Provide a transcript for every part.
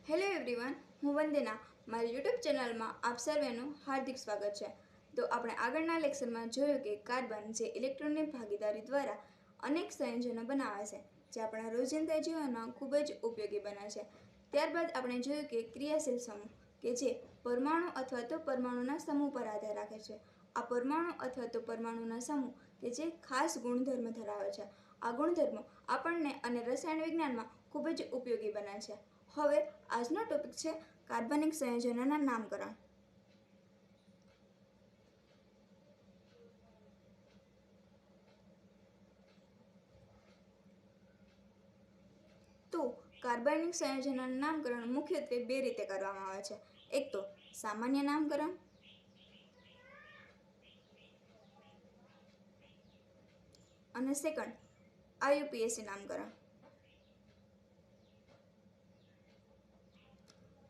Hello everyone, હું વંદના. મારી YouTube ચેનલમાં આપ સર્વેનું હાર્દિક સ્વાગત છે. તો આપણે આગળના લેક્ચરમાં જોયું કે કાર્બન જે ઇલેક્ટ્રોનની ભાગીદારી દ્વારા અનેક સંયોજનો બનાવે છે, જે આપણા રોજિંદા જીવનમાં ખૂબ જ ઉપયોગી બને છે. ત્યારબાદ આપણે જોયું કે ક્રિયાશીલ સમૂહ કે જે પરમાણુ અથવા તો પરમાણુના સમૂહ પર આધાર રાખે છે. આ પરમાણુ અથવા તો પરમાણુના સમૂહ કે જે ખાસ ગુણધર્મ ધરાવે છે. આ ગુણધર્મો આપણને અને રસાયણ વિજ્ઞાનમાં ખૂબ જ ઉપયોગી બને છે. હવે આજનો ટોપિક છે કાર્બનિક સંયોજનોના નામકરણ. તો કાર્બનિક સંયોજનોના નામકરણ મુખ્યત્વે બે રીતે કરવામાં આવે છે. એક તો સામાન્ય નામકરણ અને સેકન્ડ IUPAC નામકરણ.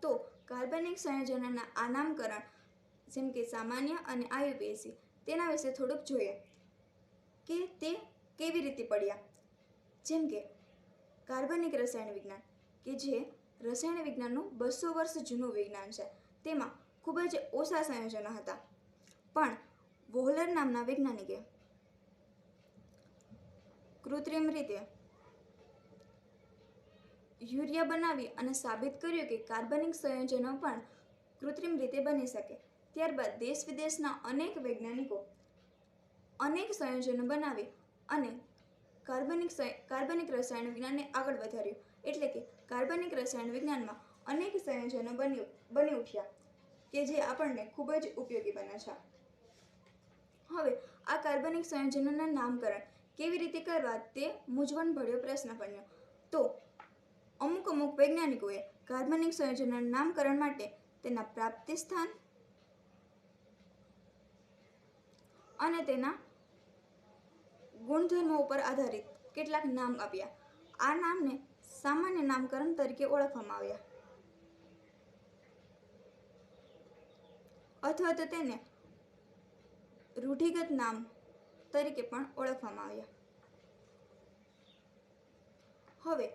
તો કાર્બનિક સંયોજનોના આ નામકરણ જેમ કે સામાન્ય અને IUPAC તેના વિશે થોડુંક જોઈએ કે તે કેવી રીતે પડ્યા. જેમ કે કાર્બનિક રસાયણ વિજ્ઞાન કે જે રસાયણ વિજ્ઞાનનું 200 વર્ષ જૂનું વિજ્ઞાન છે. તેમાં ખૂબ જ ઓછા સંયોજનો હતા, પણ વોહલર નામના વૈજ્ઞાનિકે કૃત્રિમ રીતે યુરિયા બનાવી અને સાબિત કર્યું કે કાર્બનિક સંયોજનો પણ કૃત્રિમ રીતે બની શકે. ત્યારબાદ દેશ વિદેશના અનેક વૈજ્ઞાનિકો અનેક સંયોજનો બનાવી અને કાર્બનિક રસાયણ વિજ્ઞાનને આગળ વધાર્યું. એટલે કે કાર્બનિક રસાયણ વિજ્ઞાનમાં અનેક સંયોજનો બની ઉઠ્યા કે જે આપણને ખૂબ જ ઉપયોગી બને છે. હવે આ કાર્બનિક સંયોજનોના નામકરણ કેવી રીતે કરવા તે મૂંઝવણભર્યો પ્રશ્ન બન્યો. તો અમુક વૈજ્ઞાનિકોએ કાર્બનિક સંયોજનોના નામકરણ માટે તેના પ્રાપ્તિ સ્થાન અને તેના ગુણધર્મો ઉપર આધારિત કેટલાક નામ આપ્યા. આ નામને સામાન્ય નામકરણ તરીકે ઓળખવામાં આવ્યા, અથવા તો તેને રૂઢિગત નામ તરીકે પણ ઓળખવામાં આવ્યા. હવે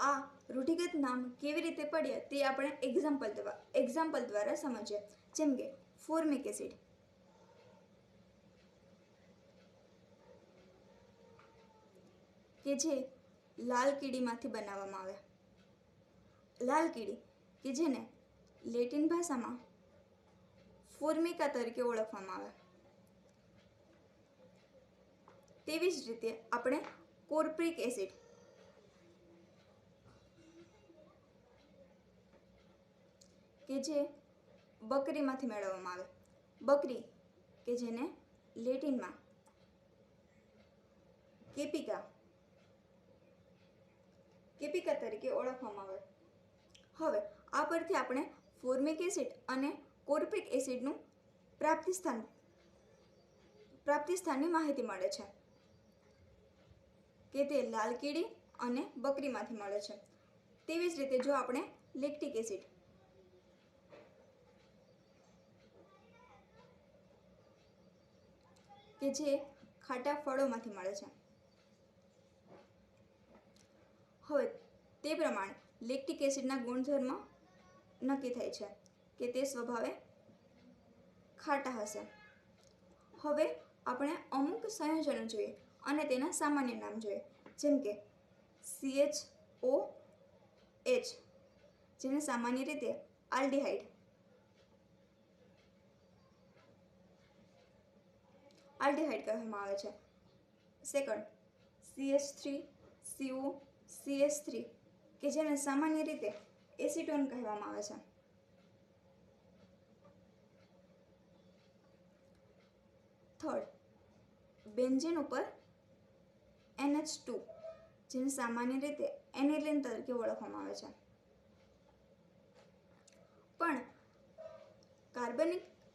આ રૂઢિગત નામ કેવી રીતે પડ્યા તે આપણે એક્ઝામ્પલ દ્વારા સમજીએ. જેમ કે ફોર્મિક એસિડ કે જે લાલ કીડીમાંથી બનાવવામાં આવે. લાલ કીડી કે જેને લેટિન ભાષામાં ફોર્મિકા તરીકે ઓળખવામાં આવે. તેવી જ રીતે આપણે કોર્પ્રિક એસિડ કે જે બકરીમાંથી મેળવવામાં આવે. બકરી કે જેને લેટિનમાં કેપિકા તરીકે ઓળખવામાં આવે. હવે આ પરથી આપણે ફોર્મિક એસિડ અને કોર્પ્રિક એસિડનું પ્રાપ્તિ સ્થાનની માહિતી મળે છે કે તે લાલ કીડી અને બકરીમાંથી મળે છે. તેવી જ રીતે જો આપણે લેક્ટિક એસિડ કે જે ખાટા ફળોમાંથી મળે છે. હવે તે પ્રમાણે લેક્ટિક એસિડના ગુણધર્મ નક્કી થાય છે કે તે સ્વભાવે ખાટા હશે. હવે આપણે અમુક સંયોજનો જોઈએ અને તેના સામાન્ય નામ જોઈએ. જેમ કે CHOH જેને સામાન્ય રીતે આલ્ડીહાઇડ કહેવામાં આવે છે. સેકન્ડ CH3COCH3 કે જેને સામાન્ય રીતે એસિટોન કહેવામાં આવે છે. થર્ડ બેન્ઝીન ઉપર NH2 જેને સામાન્ય રીતે એનિલિન તરીકે ઓળખવામાં આવે છે. પણ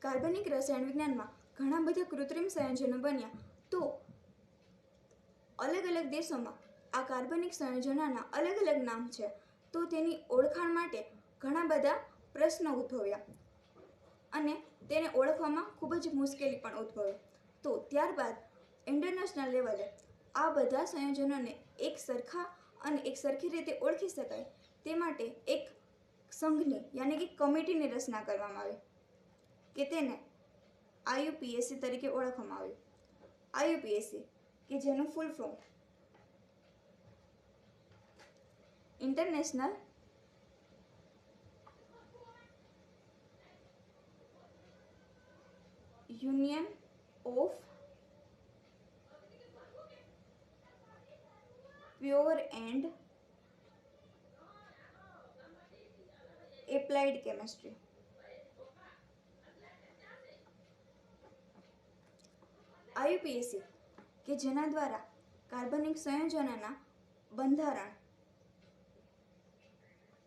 કાર્બનિક રસાયણ વિજ્ઞાનમાં ઘણા બધા કૃત્રિમ સંયોજનો બન્યા. તો અલગ અલગ દેશોમાં આ કાર્બનિક સંયોજનોના અલગ અલગ નામ છે. તો તેની ઓળખાણ માટે ઘણા બધા પ્રશ્નો ઉદ્ભવ્યા અને તેને ઓળખવામાં ખૂબ જ મુશ્કેલી પણ ઉદ્ભવી. તો ત્યારબાદ ઇન્ટરનેશનલ લેવલે આ બધા સંયોજનોને એક સરખી રીતે ઓળખી શકાય તે માટે એક સંઘની યાની કે કમિટીની રચના કરવામાં આવી કે તેને IUPAC તરીકે ઓળખવામાં આવ્યું। IUPAC કે જેનું full form international union of pure and applied chemistry. IUPAC કે જેના દ્વારા કાર્બનિક સંયોજનોના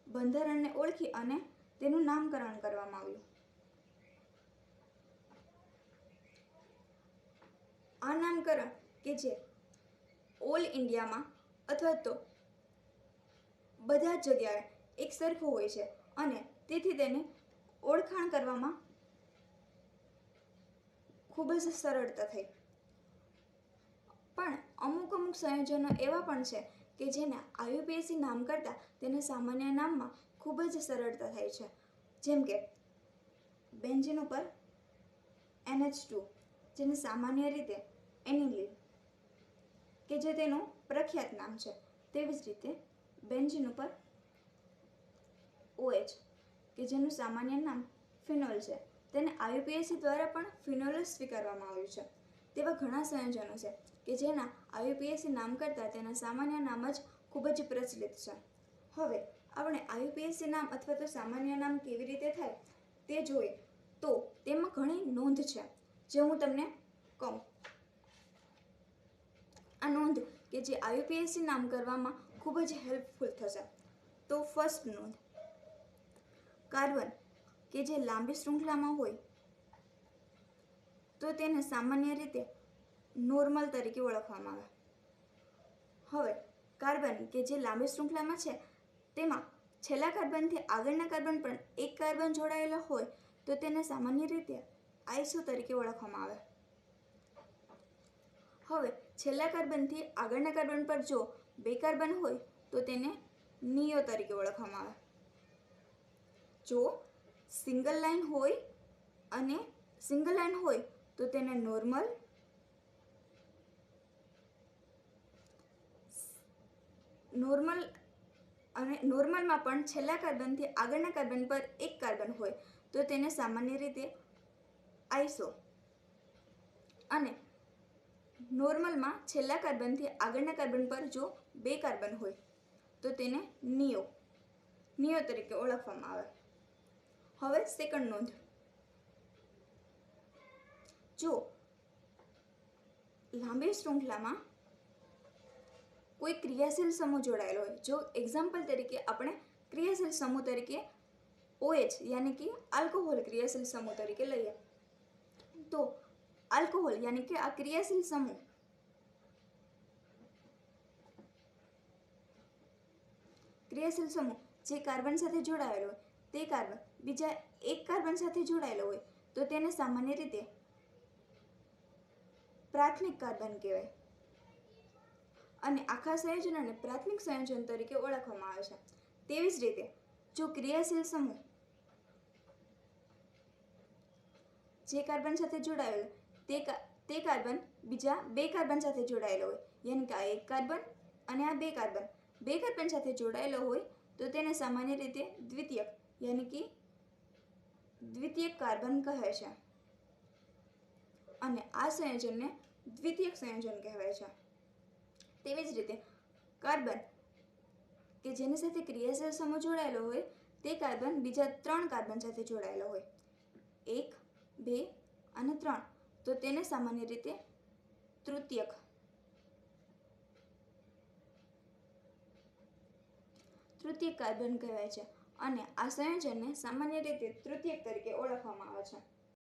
બંધારણને ઓળખી અને તેનું નામકરણ કરવામાં આવ્યું। આ નામકરણ કે જે ઓલ ઇન્ડિયામાં અથવા તો બધા જ જગ્યાએ એક સરખું હોય છે અને તેથી તેને ઓળખાણ કરવામાં ખૂબ જ સરળતા થઈ। પણ અમુક સંયોજનો એવા પણ છે કે જેને IUPAC નામ કરતાં તેને સામાન્ય નામમાં ખૂબ જ સરળતા થાય છે, જેમ કે બેન્ઝીન ઉપર NH2 જેને સામાન્ય રીતે એનિલીન કે જે તેનું પ્રખ્યાત નામ છે, તેવી જ રીતે બેન્ઝીન ઉપર OH કે જેનું સામાન્ય નામ ફિનોલ છે, તેને IUPAC દ્વારા પણ ફિનોલ સ્વીકારવામાં આવ્યું છે। તેવા ઘણા સંયોજનો છે કે જેના IUPAC નામ કરતાં તેના સામાન્ય નામ જ ખૂબ જ પ્રચલિત છે। હવે આપણે IUPAC નામ અથવા તો સામાન્ય નામ કેવી રીતે થાય તે જોઈએ તો તેમાં ઘણી નોંધ છે જે હું તમને કહું। આ નોંધ કે જે IUPAC નામ કરવામાં ખૂબ જ હેલ્પફુલ થશે। તો ફર્સ્ટ નોંધ, કાર્બન કે જે લાંબી શૃંખલામાં હોય તો તેને સામાન્ય રીતે નોર્મલ તરીકે ઓળખવામાં આવે। હવે કાર્બન કે જે લાંબી શૃંખલામાં છે તેમાં છેલ્લા કાર્બનથી આગળના કાર્બન પર એક કાર્બન જોડાયેલો હોય તો તેને સામાન્ય રીતે આઇસો તરીકે ઓળખવામાં આવે। હવે છેલ્લા કાર્બનથી આગળના કાર્બન પર જો બે કાર્બન હોય તો તેને નિયો તરીકે ઓળખવામાં આવે। જો સિંગલ લાઇન હોય તો તેને નોર્મલ, અને નોર્મલમાં પણ છેલ્લા કાર્બનથી આગળના કાર્બન પર એક કાર્બન હોય તો તેને સામાન્ય રીતે આઇસો, અને નોર્મલમાં છેલ્લા કાર્બનથી આગળના કાર્બન પર જો બે કાર્બન હોય તો તેને નિયો તરીકે ઓળખવામાં આવે। હવે સેકન્ડ નોંધ, જો લાંબી શૃંખલામાં કોઈ ક્રિયાશીલ સમૂહ જોડાયેલો હોય, જો એક્ઝામ્પલ તરીકે આપણે ક્રિયાશીલ સમૂહ તરીકે OH યાની કે આલ્કોહોલ ક્રિયાશીલ સમૂહ તરીકે લઈએ તો આલ્કોહોલ યાની કે આ ક્રિયાશીલ સમૂહ જે કાર્બન સાથે જોડાયેલો હોય તે કાર્બન બીજા એક કાર્બન સાથે જોડાયેલો હોય તો તેને સામાન્ય રીતે પ્રાથમિક કાર્બન કહેવાય અને આખા સંયોજનને પ્રાથમિક સંયોજન તરીકે ઓળખવામાં આવે છે। તેવી જ રીતે જો ક્રિયાશીલ સમૂહ જે કાર્બન સાથે જોડાયેલો તે કાર્બન બીજા બે કાર્બન સાથે જોડાયેલો હોય, યાની કે આ એક કાર્બન અને આ બે કાર્બન સાથે જોડાયેલો હોય તો તેને સામાન્ય રીતે દ્વિતીયક યાની કે દ્વિતીયક કાર્બન કહે છે અને આ સંયોજનને દ્વિતીયક સંયોજન કહેવાય છે। તેવી જ રીતે કાર્બન કે જેની સાથે ક્રિયાશીલ સમૂહ જોડાયેલો હોય તે કાર્બન બીજા ત્રણ કાર્બન સાથે જોડાયેલો હોય, 1, 2 અને 3, તો તેને સામાન્ય રીતે તૃતીયક કાર્બન કહેવાય છે અને આ સંયોજનને સામાન્ય રીતે તૃતીયક તરીકે ઓળખવામાં આવે છે।